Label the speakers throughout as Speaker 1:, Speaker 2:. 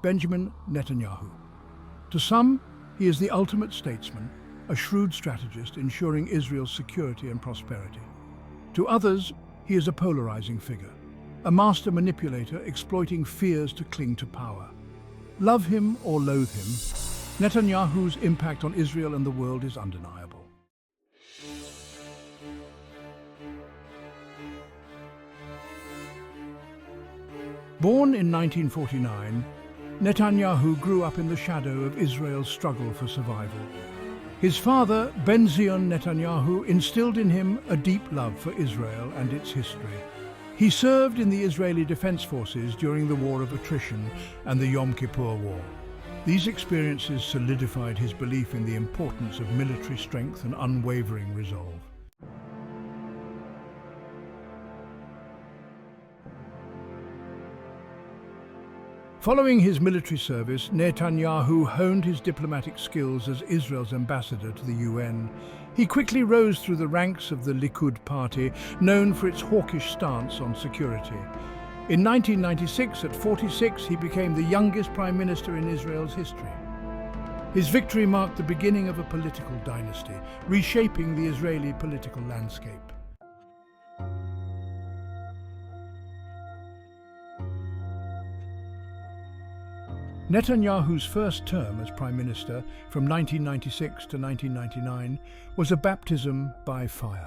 Speaker 1: Benjamin Netanyahu. To some, he is the ultimate statesman, a shrewd strategist ensuring Israel's security and prosperity. To others, he is a polarizing figure, a master manipulator exploiting fears to cling to power. Love him or loathe him, Netanyahu's impact on Israel and the world is undeniable. Born in 1949, Netanyahu grew up in the shadow of Israel's struggle for survival. His father, Benjamin Netanyahu, instilled in him a deep love for Israel and its history. He served in the Israeli Defense Forces during the War of Attrition and the Yom Kippur War. These experiences solidified his belief in the importance of military strength and unwavering resolve. Following his military service, Netanyahu honed his diplomatic skills as Israel's ambassador to the UN. He quickly rose through the ranks of the Likud party, known for its hawkish stance on security. In 1996, at 46, he became the youngest prime minister in Israel's history. His victory marked the beginning of a political dynasty, reshaping the Israeli political landscape. Netanyahu's first term as Prime Minister, from 1996 to 1999, was a baptism by fire.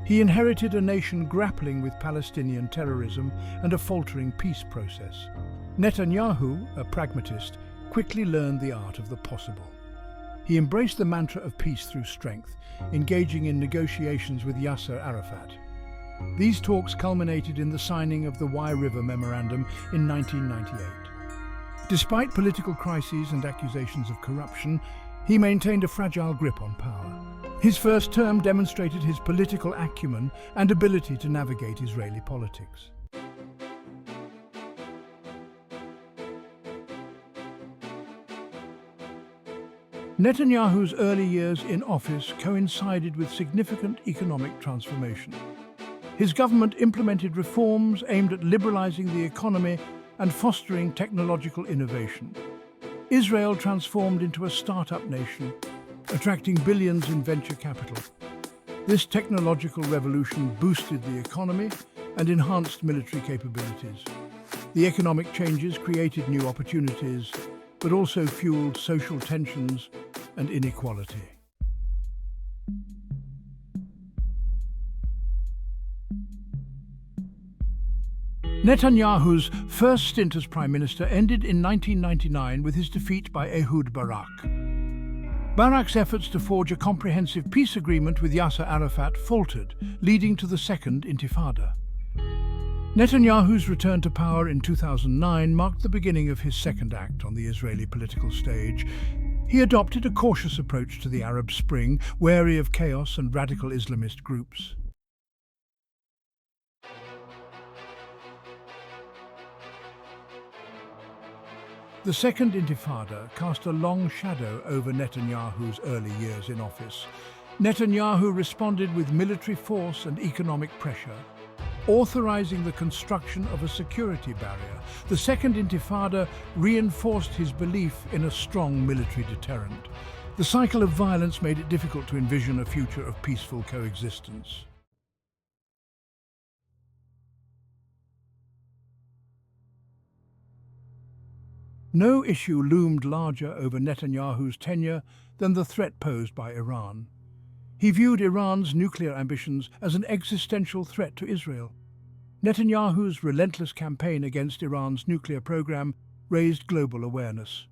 Speaker 1: He inherited a nation grappling with Palestinian terrorism and a faltering peace process. Netanyahu, a pragmatist, quickly learned the art of the possible. He embraced the mantra of peace through strength, engaging in negotiations with Yasser Arafat. These talks culminated in the signing of the Wye River Memorandum in 1998. Despite political crises and accusations of corruption, he maintained a fragile grip on power. His first term demonstrated his political acumen and ability to navigate Israeli politics. Netanyahu's early years in office coincided with significant economic transformation. His government implemented reforms aimed at liberalizing the economy and fostering technological innovation. Israel transformed into a startup nation, attracting billions in venture capital. This technological revolution boosted the economy and enhanced military capabilities. The economic changes created new opportunities, but also fueled social tensions and inequality. Netanyahu's first stint as Prime Minister ended in 1999 with his defeat by Ehud Barak. Barak's efforts to forge a comprehensive peace agreement with Yasser Arafat faltered, leading to the Second Intifada. Netanyahu's return to power in 2009 marked the beginning of his second act on the Israeli political stage. He adopted a cautious approach to the Arab Spring, wary of chaos and radical Islamist groups. The Second Intifada cast a long shadow over Netanyahu's early years in office. Netanyahu responded with military force and economic pressure, authorizing the construction of a security barrier. The Second Intifada reinforced his belief in a strong military deterrent. The cycle of violence made it difficult to envision a future of peaceful coexistence. No issue loomed larger over Netanyahu's tenure than the threat posed by Iran. He viewed Iran's nuclear ambitions as an existential threat to Israel. Netanyahu's relentless campaign against Iran's nuclear program raised global awareness.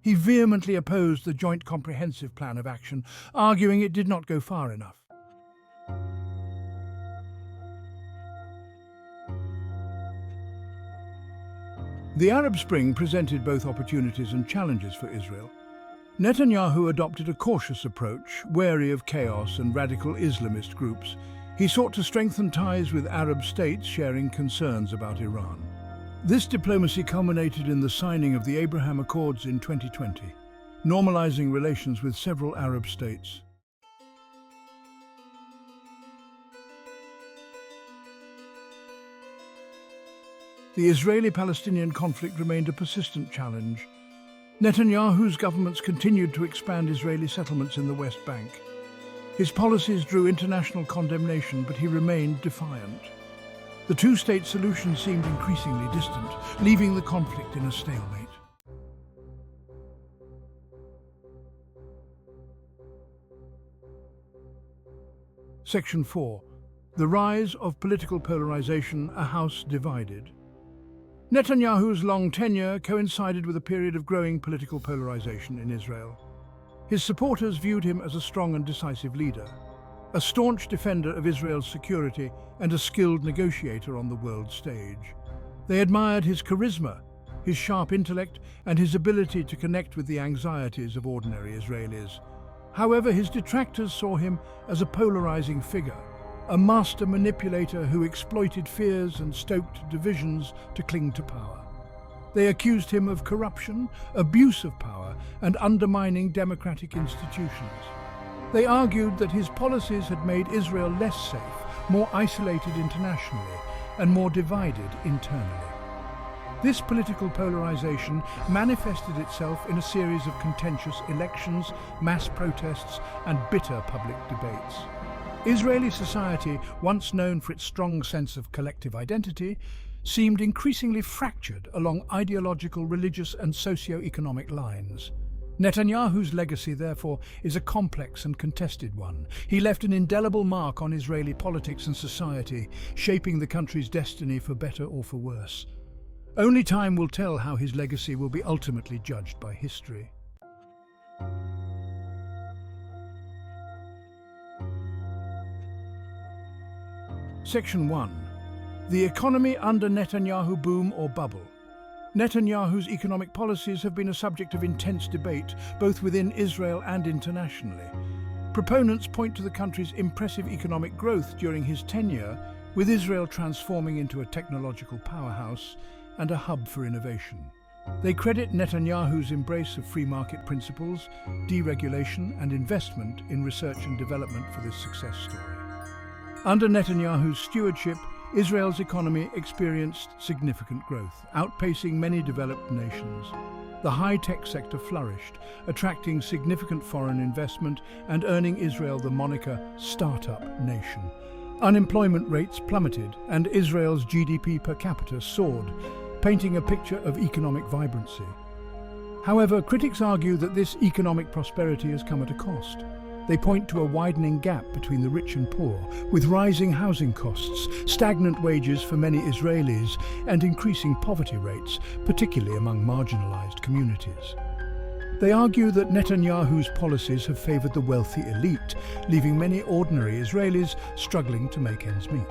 Speaker 1: He vehemently opposed the Joint Comprehensive Plan of Action, arguing it did not go far enough. The Arab Spring presented both opportunities and challenges for Israel. Netanyahu adopted a cautious approach, wary of chaos and radical Islamist groups. He sought to strengthen ties with Arab states sharing concerns about Iran. This diplomacy culminated in the signing of the Abraham Accords in 2020, normalizing relations with several Arab states. The Israeli-Palestinian conflict remained a persistent challenge. Netanyahu's governments continued to expand Israeli settlements in the West Bank. His policies drew international condemnation, but he remained defiant. The two-state solution seemed increasingly distant, leaving the conflict in a stalemate. Section 4. The rise of political polarization, a house divided. Netanyahu's long tenure coincided with a period of growing political polarization in Israel. His supporters viewed him as a strong and decisive leader, a staunch defender of Israel's security and a skilled negotiator on the world stage. They admired his charisma, his sharp intellect, and his ability to connect with the anxieties of ordinary Israelis. However, his detractors saw him as a polarizing figure, a master manipulator who exploited fears and stoked divisions to cling to power. They accused him of corruption, abuse of power, and undermining democratic institutions. They argued that his policies had made Israel less safe, more isolated internationally, and more divided internally. This political polarization manifested itself in a series of contentious elections, mass protests, and bitter public debates. Israeli society, once known for its strong sense of collective identity, seemed increasingly fractured along ideological, religious, and socio-economic lines. Netanyahu's legacy, therefore, is a complex and contested one. He left an indelible mark on Israeli politics and society, shaping the country's destiny for better or for worse. Only time will tell how his legacy will be ultimately judged by history. Section 1. The economy under Netanyahu, boom or bubble. Netanyahu's economic policies have been a subject of intense debate, both within Israel and internationally. Proponents point to the country's impressive economic growth during his tenure, with Israel transforming into a technological powerhouse and a hub for innovation. They credit Netanyahu's embrace of free market principles, deregulation, and investment in research and development for this success story. Under Netanyahu's stewardship, Israel's economy experienced significant growth, outpacing many developed nations. The high-tech sector flourished, attracting significant foreign investment and earning Israel the moniker "startup nation." Unemployment rates plummeted, and Israel's GDP per capita soared, painting a picture of economic vibrancy. However, critics argue that this economic prosperity has come at a cost. They point to a widening gap between the rich and poor, with rising housing costs, stagnant wages for many Israelis, and increasing poverty rates, particularly among marginalized communities. They argue that Netanyahu's policies have favored the wealthy elite, leaving many ordinary Israelis struggling to make ends meet.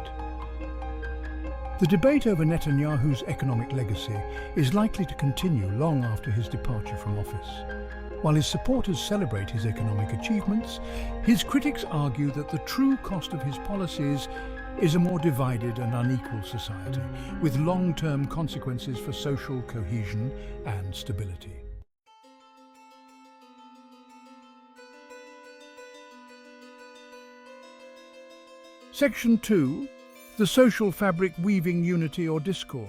Speaker 1: The debate over Netanyahu's economic legacy is likely to continue long after his departure from office. While his supporters celebrate his economic achievements, his critics argue that the true cost of his policies is a more divided and unequal society, with long-term consequences for social cohesion and stability. Section 2. The social fabric weaving unity or discord.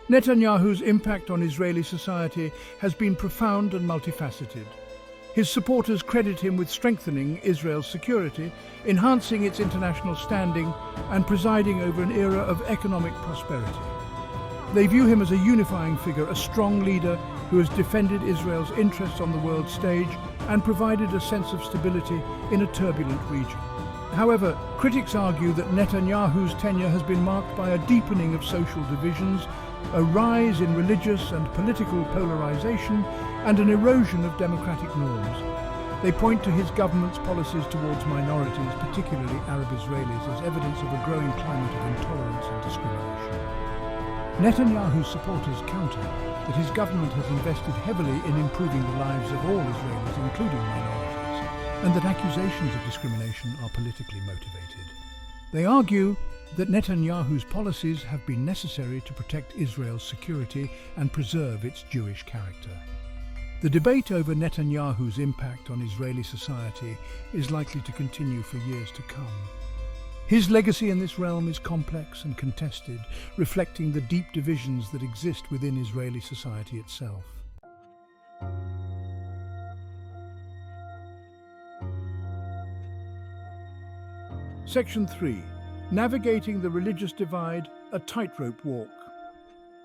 Speaker 1: Netanyahu's impact on Israeli society has been profound and multifaceted. His supporters credit him with strengthening Israel's security, enhancing its international standing, and presiding over an era of economic prosperity. They view him as a unifying figure, a strong leader who has defended Israel's interests on the world stage and provided a sense of stability in a turbulent region. However, critics argue that Netanyahu's tenure has been marked by a deepening of social divisions, a rise in religious and political polarization, and an erosion of democratic norms. They point to his government's policies towards minorities, particularly Arab Israelis, as evidence of a growing climate of intolerance and discrimination. Netanyahu's supporters counter that his government has invested heavily in improving the lives of all Israelis, including minorities, and that accusations of discrimination are politically motivated. They argue that Netanyahu's policies have been necessary to protect Israel's security and preserve its Jewish character. The debate over Netanyahu's impact on Israeli society is likely to continue for years to come. His legacy in this realm is complex and contested, reflecting the deep divisions that exist within Israeli society itself. Section 3. Navigating the religious divide, a tightrope walk.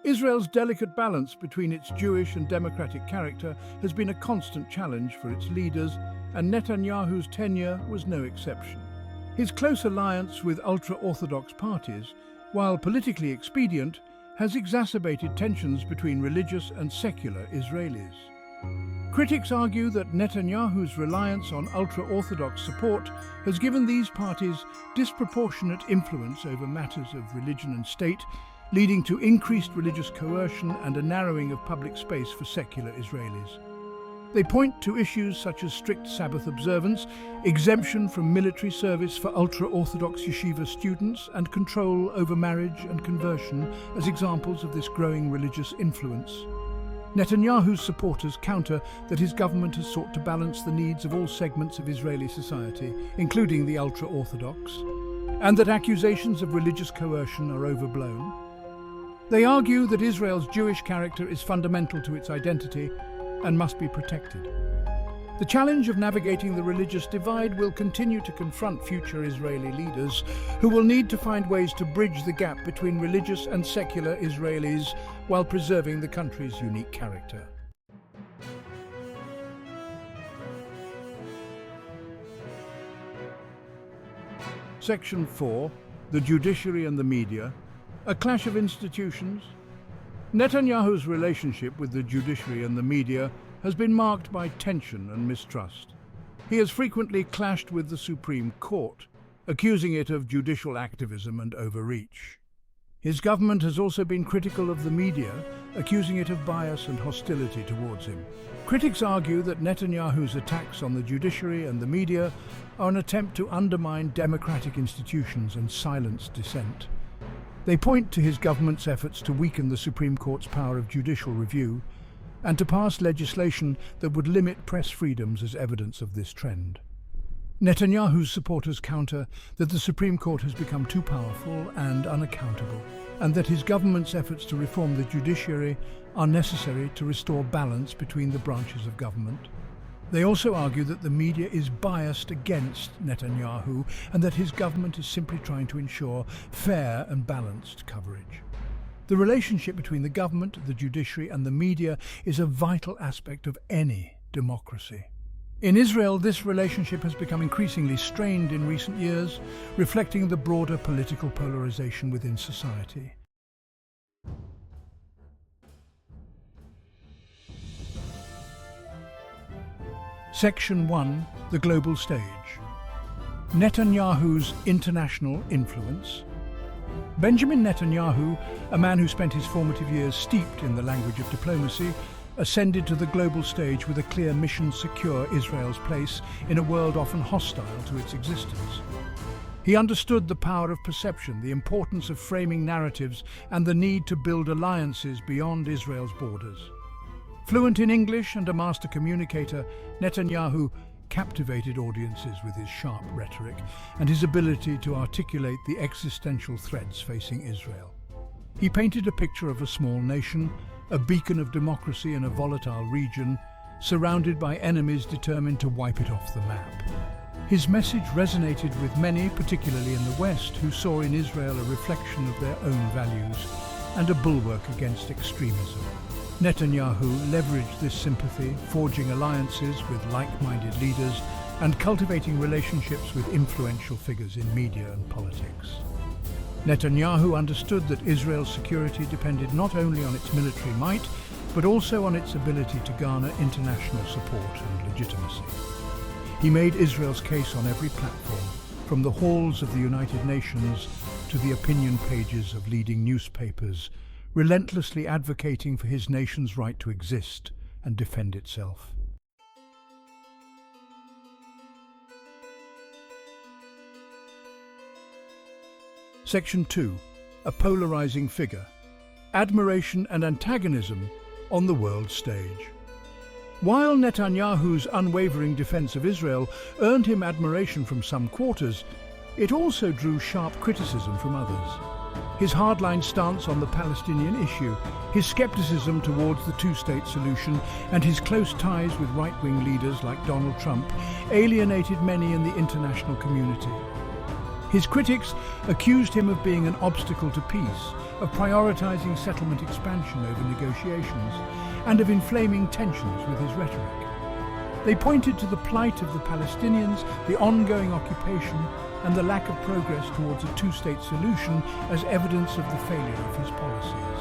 Speaker 1: Israel's delicate balance between its Jewish and democratic character has been a constant challenge for its leaders, and Netanyahu's tenure was no exception. His close alliance with ultra-Orthodox parties, while politically expedient, has exacerbated tensions between religious and secular Israelis. Critics argue that Netanyahu's reliance on ultra-Orthodox support has given these parties disproportionate influence over matters of religion and state, leading to increased religious coercion and a narrowing of public space for secular Israelis. They point to issues such as strict Sabbath observance, exemption from military service for ultra-Orthodox yeshiva students, and control over marriage and conversion as examples of this growing religious influence. Netanyahu's supporters counter that his government has sought to balance the needs of all segments of Israeli society, including the ultra-Orthodox, and that accusations of religious coercion are overblown. They argue that Israel's Jewish character is fundamental to its identity and must be protected. The challenge of navigating the religious divide will continue to confront future Israeli leaders, who will need to find ways to bridge the gap between religious and secular Israelis while preserving the country's unique character. Section 4. The judiciary and the media. A clash of institutions. Netanyahu's relationship with the judiciary and the media has been marked by tension and mistrust. He has frequently clashed with the Supreme Court, accusing it of judicial activism and overreach. His government has also been critical of the media, accusing it of bias and hostility towards him. Critics argue that Netanyahu's attacks on the judiciary and the media are an attempt to undermine democratic institutions and silence dissent. They point to his government's efforts to weaken the Supreme Court's power of judicial review and to pass legislation that would limit press freedoms as evidence of this trend. Netanyahu's supporters counter that the Supreme Court has become too powerful and unaccountable, and that his government's efforts to reform the judiciary are necessary to restore balance between the branches of government. They also argue that the media is biased against Netanyahu and that his government is simply trying to ensure fair and balanced coverage. The relationship between the government, the judiciary and the media is a vital aspect of any democracy. In Israel, this relationship has become increasingly strained in recent years, reflecting the broader political polarization within society. Section 1. The global stage. Netanyahu's international influence. Benjamin Netanyahu, a man who spent his formative years steeped in the language of diplomacy, ascended to the global stage with a clear mission to secure Israel's place in a world often hostile to its existence. He understood the power of perception, the importance of framing narratives, and the need to build alliances beyond Israel's borders. Fluent in English and a master communicator, Netanyahu captivated audiences with his sharp rhetoric and his ability to articulate the existential threats facing Israel. He painted a picture of a small nation, a beacon of democracy in a volatile region, surrounded by enemies determined to wipe it off the map. His message resonated with many, particularly in the West, who saw in Israel a reflection of their own values and a bulwark against extremism. Netanyahu leveraged this sympathy, forging alliances with like-minded leaders and cultivating relationships with influential figures in media and politics. Netanyahu understood that Israel's security depended not only on its military might, but also on its ability to garner international support and legitimacy. He made Israel's case on every platform, from the halls of the United Nations to the opinion pages of leading newspapers, relentlessly advocating for his nation's right to exist and defend itself. Section 2. A polarizing figure. Admiration and antagonism on the world stage. While Netanyahu's unwavering defense of Israel earned him admiration from some quarters, It also drew sharp criticism from others. His hardline stance on the Palestinian issue, his skepticism towards the two-state solution, and his close ties with right-wing leaders like Donald Trump alienated many in the international community. His critics accused him of being an obstacle to peace, of prioritizing settlement expansion over negotiations, and of inflaming tensions with his rhetoric. They pointed to the plight of the Palestinians, the ongoing occupation, and the lack of progress towards a two-state solution as evidence of the failure of his policies.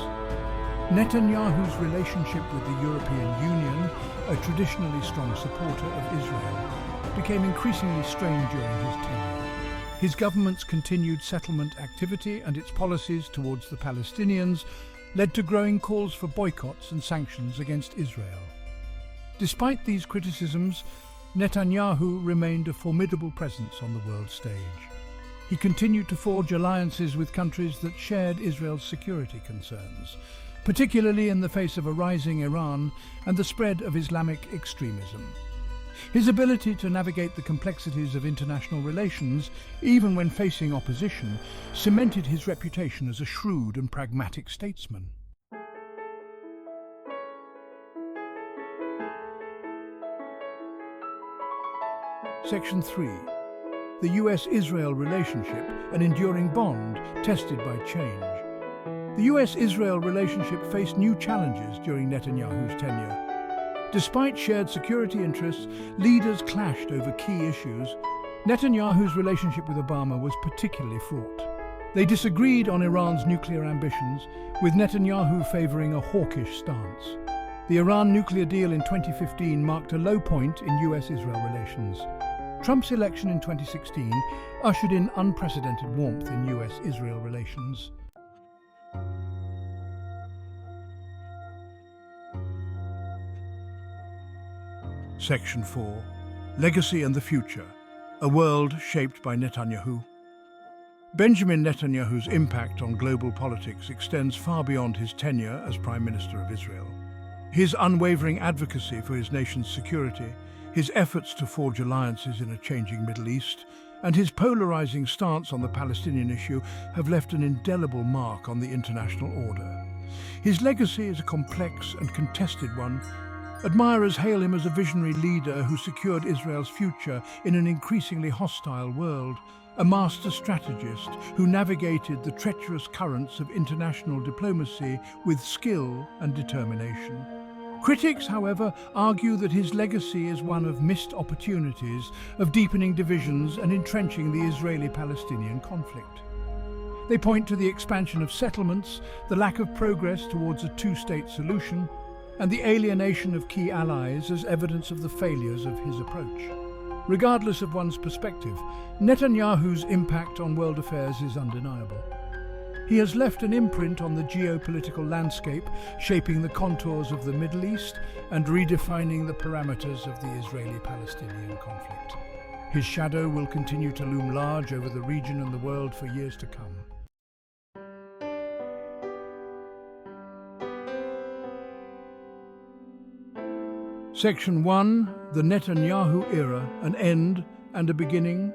Speaker 1: Netanyahu's relationship with the European Union, a traditionally strong supporter of Israel, became increasingly strained during his tenure. His government's continued settlement activity and its policies towards the Palestinians led to growing calls for boycotts and sanctions against Israel. Despite these criticisms, Netanyahu remained a formidable presence on the world stage. He continued to forge alliances with countries that shared Israel's security concerns, particularly in the face of a rising Iran and the spread of Islamic extremism. His ability to navigate the complexities of international relations, even when facing opposition, cemented his reputation as a shrewd and pragmatic statesman. Section 3. The US-Israel relationship, an enduring bond tested by change. The US-Israel relationship faced new challenges during Netanyahu's tenure. Despite shared security interests, leaders clashed over key issues. Netanyahu's relationship with Obama was particularly fraught. They disagreed on Iran's nuclear ambitions, with Netanyahu favoring a hawkish stance. The Iran nuclear deal in 2015 marked a low point in US-Israel relations. Trump's election in 2016 ushered in unprecedented warmth in US-Israel relations. Section 4. Legacy and the Future. A world shaped by Netanyahu. Benjamin Netanyahu's impact on global politics extends far beyond his tenure as Prime Minister of Israel. His unwavering advocacy for his nation's security, his efforts to forge alliances in a changing Middle East, and his polarizing stance on the Palestinian issue have left an indelible mark on the international order. His legacy is a complex and contested one. Admirers hail him as a visionary leader who secured Israel's future in an increasingly hostile world, a master strategist who navigated the treacherous currents of international diplomacy with skill and determination. Critics, however, argue that his legacy is one of missed opportunities, of deepening divisions and entrenching the Israeli-Palestinian conflict. They point to the expansion of settlements, the lack of progress towards a two-state solution, and the alienation of key allies as evidence of the failures of his approach. Regardless of one's perspective, Netanyahu's impact on world affairs is undeniable. He has left an imprint on the geopolitical landscape, shaping the contours of the Middle East and redefining the parameters of the Israeli-Palestinian conflict. His shadow will continue to loom large over the region and the world for years to come. Section 1. The Netanyahu Era, an end and a beginning.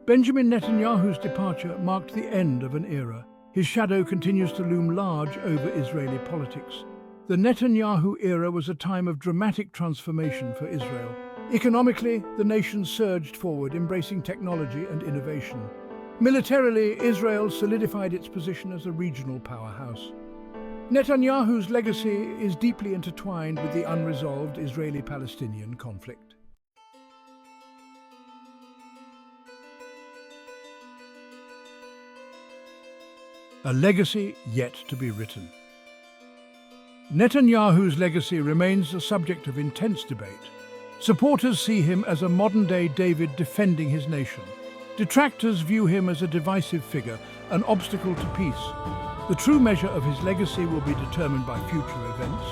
Speaker 1: Benjamin Netanyahu's departure marked the end of an era. His shadow continues to loom large over Israeli politics. The Netanyahu era was a time of dramatic transformation for Israel. Economically, the nation surged forward, embracing technology and innovation. Militarily, Israel solidified its position as a regional powerhouse. Netanyahu's legacy is deeply intertwined with the unresolved Israeli-Palestinian conflict. A legacy yet to be written. Netanyahu's legacy remains a subject of intense debate. Supporters see him as a modern-day David defending his nation. Detractors view him as a divisive figure, an obstacle to peace. The true measure of his legacy will be determined by future events.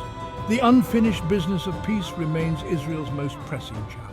Speaker 1: The unfinished business of peace remains Israel's most pressing challenge.